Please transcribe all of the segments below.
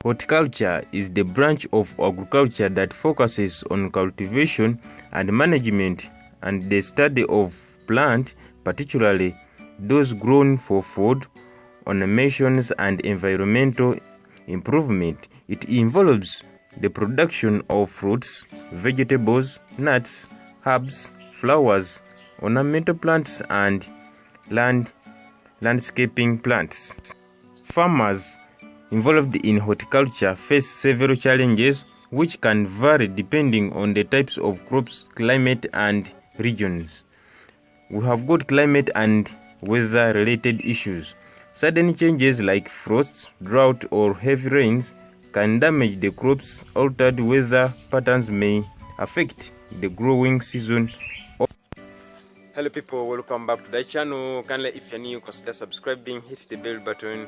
Horticulture is the branch of agriculture that focuses on cultivation and management and the study of plants, particularly those grown for food, ornamentations, and environmental improvement. It involves the production of fruits, vegetables, nuts, herbs, flowers, ornamental plants, and landscaping plants. Farmers involved in horticulture face several challenges which can vary depending on the types of crops, climate, and regions. We have got climate and weather related issues. Sudden changes like frosts, drought, or heavy rains can damage the crops. Altered weather patterns may affect the growing season. Hello people, welcome back to the channel. Kindly, if you're new, consider subscribing, hit the bell button.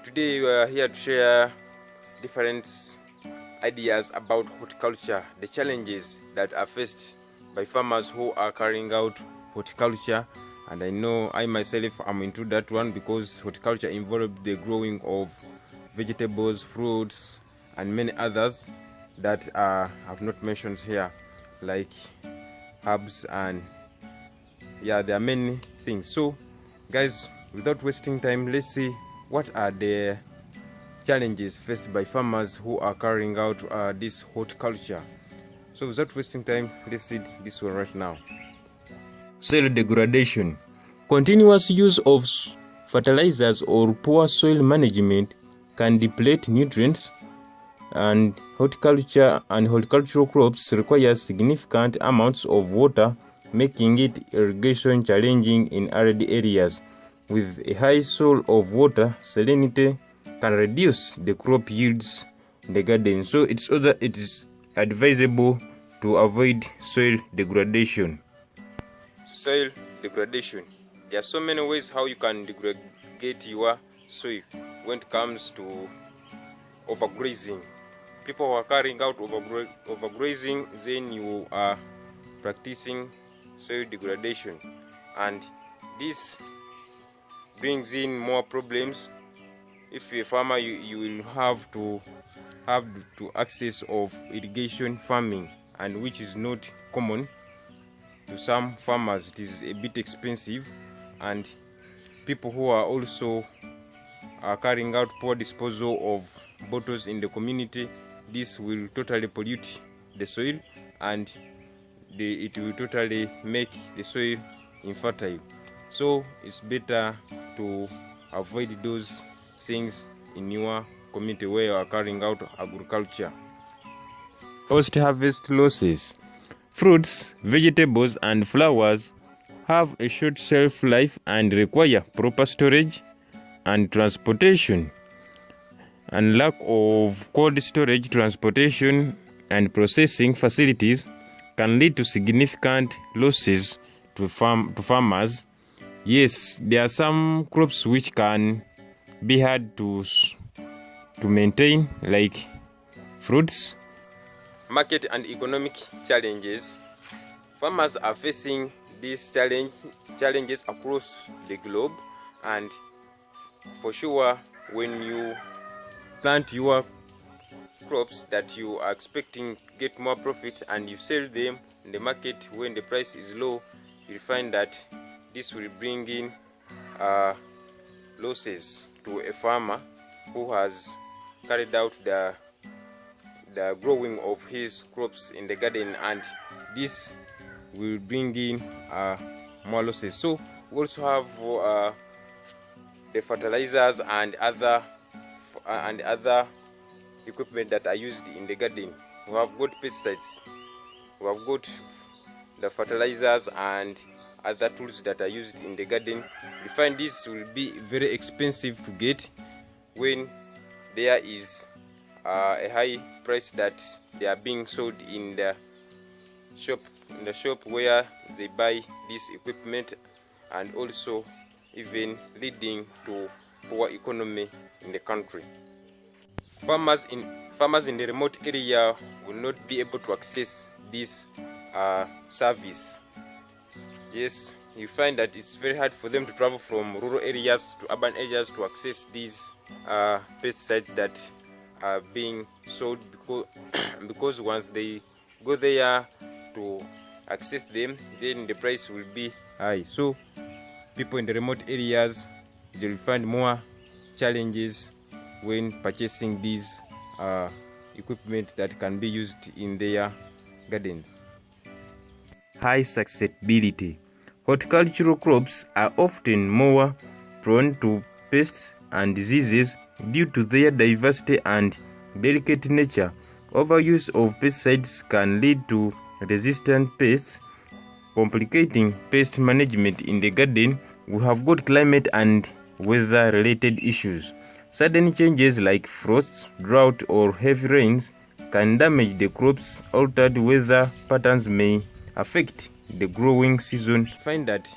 Today we are here to share different ideas about horticulture, the challenges that are faced by farmers who are carrying out horticulture. And I know I myself am into that one because horticulture involves the growing of vegetables, fruits, and many others that I've not mentioned here, like herbs, and yeah, there are many things. So guys, without wasting time, let's see what are the challenges faced by farmers who are carrying out this horticulture. So without wasting time, let's see this one right now. Soil degradation. Continuous use of fertilizers or poor soil management can deplete nutrients, and horticultural crops require significant amounts of water, making it irrigation challenging in arid areas. With a high soil of water, salinity can reduce the crop yields in the garden. So it is advisable to avoid soil degradation. Soil degradation. There are so many ways how you can degrade your soil when it comes to overgrazing. People who are carrying out overgrazing, then you are practicing soil degradation, and this brings in more problems. If you're a farmer, you will have to access of irrigation farming, and which is not common to some farmers. It is a bit expensive, and people who are also carrying out poor disposal of bottles in the community, this will totally pollute the soil, and it will totally make the soil infertile. So it's better to avoid those things in your community where you are carrying out agriculture. Post-harvest losses. Fruits, vegetables, and flowers have a short shelf life and require proper storage and transportation. And lack of cold storage, transportation, and processing facilities can lead to significant losses to farmers. Yes, there are some crops which can be hard to maintain, like fruits. Market and economic challenges. Farmers are facing these challenges across the globe, and for sure, when you plant your crops that you are expecting to get more profits and you sell them in the market when the price is low, you'll find that this will bring in losses to a farmer who has carried out the growing of his crops in the garden, and this will bring in more losses. So we also have the fertilizers and other equipment that are used in the garden. We have got pesticides, we have got the fertilizers and other tools that are used in the garden. You find this will be very expensive to get when there is a high price that they are being sold in the shop where they buy this equipment, and also even leading to poor economy in the country. Farmers in the remote area will not be able to access this service. Yes, you find that it's very hard for them to travel from rural areas to urban areas to access these pesticides that are being sold, because once they go there to access them, then the price will be high. So people in the remote areas, they will find more challenges when purchasing these equipment that can be used in their gardens. High susceptibility. Horticultural crops are often more prone to pests and diseases due to their diversity and delicate nature. Overuse of pesticides can lead to resistant pests, complicating pest management in the garden. We have got climate and weather related issues. Sudden changes like frosts, drought, or heavy rains can damage the crops. Altered weather patterns may affect the growing season. Find that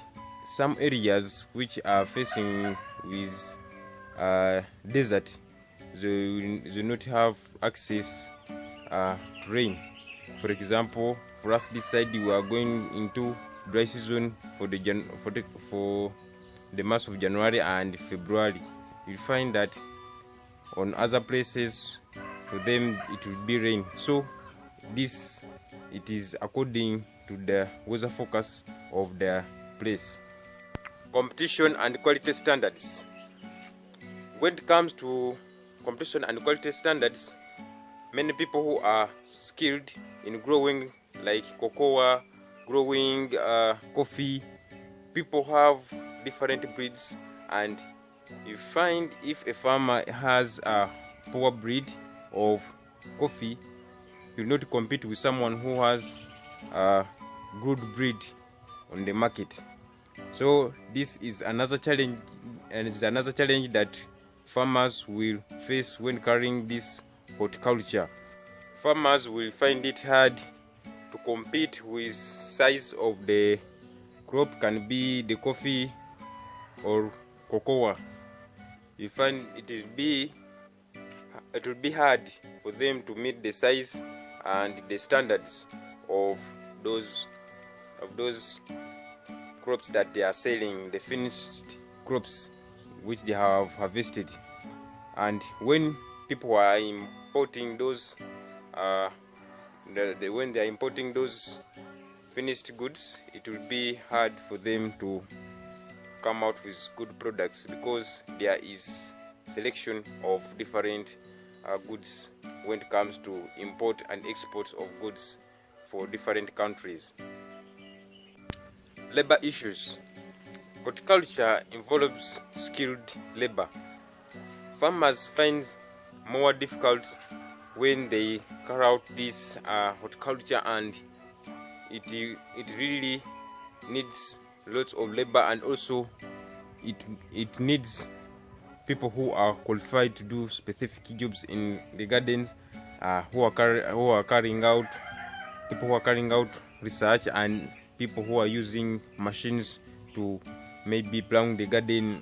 some areas which are facing with desert, they do not have access to rain. For example, for us this side, we are going into dry season for the months of January and February. You find that on other places, for them it will be rain. So it is according to the weather forecast of the place. Competition and quality standards. When it comes to competition and quality standards, many people who are skilled in growing like cocoa, growing coffee, people have different breeds, and you find if a farmer has a poor breed of coffee, he will not compete with someone who has a good breed on the market. So this is another challenge, and it's another challenge that farmers will face when carrying this horticulture. Farmers will find it hard to compete with size of the crop, can be the coffee or cocoa. You find it will be hard for them to meet the size and the standards of those crops that they are selling, the finished crops which they have harvested. And when people are importing those when they are importing those finished goods, it will be hard for them to come out with good products, because there is selection of different goods when it comes to import and export of goods for different countries. Labor issues. Horticulture involves skilled labor. Farmers find more difficult when they carry out this horticulture, and it really needs lots of labor, and also it needs people who are qualified to do specific jobs in the gardens, who are carrying out research, and people who are using machines to maybe plow the garden,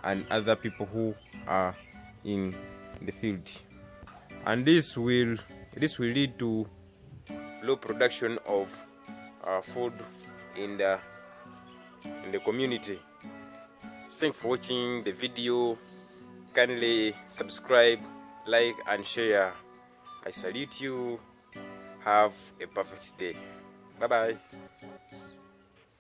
and other people who are in the field. And this will lead to low production of food in the community. Thanks for watching the video. Kindly subscribe, like, and share. I salute you. Have a perfect day. Bye bye.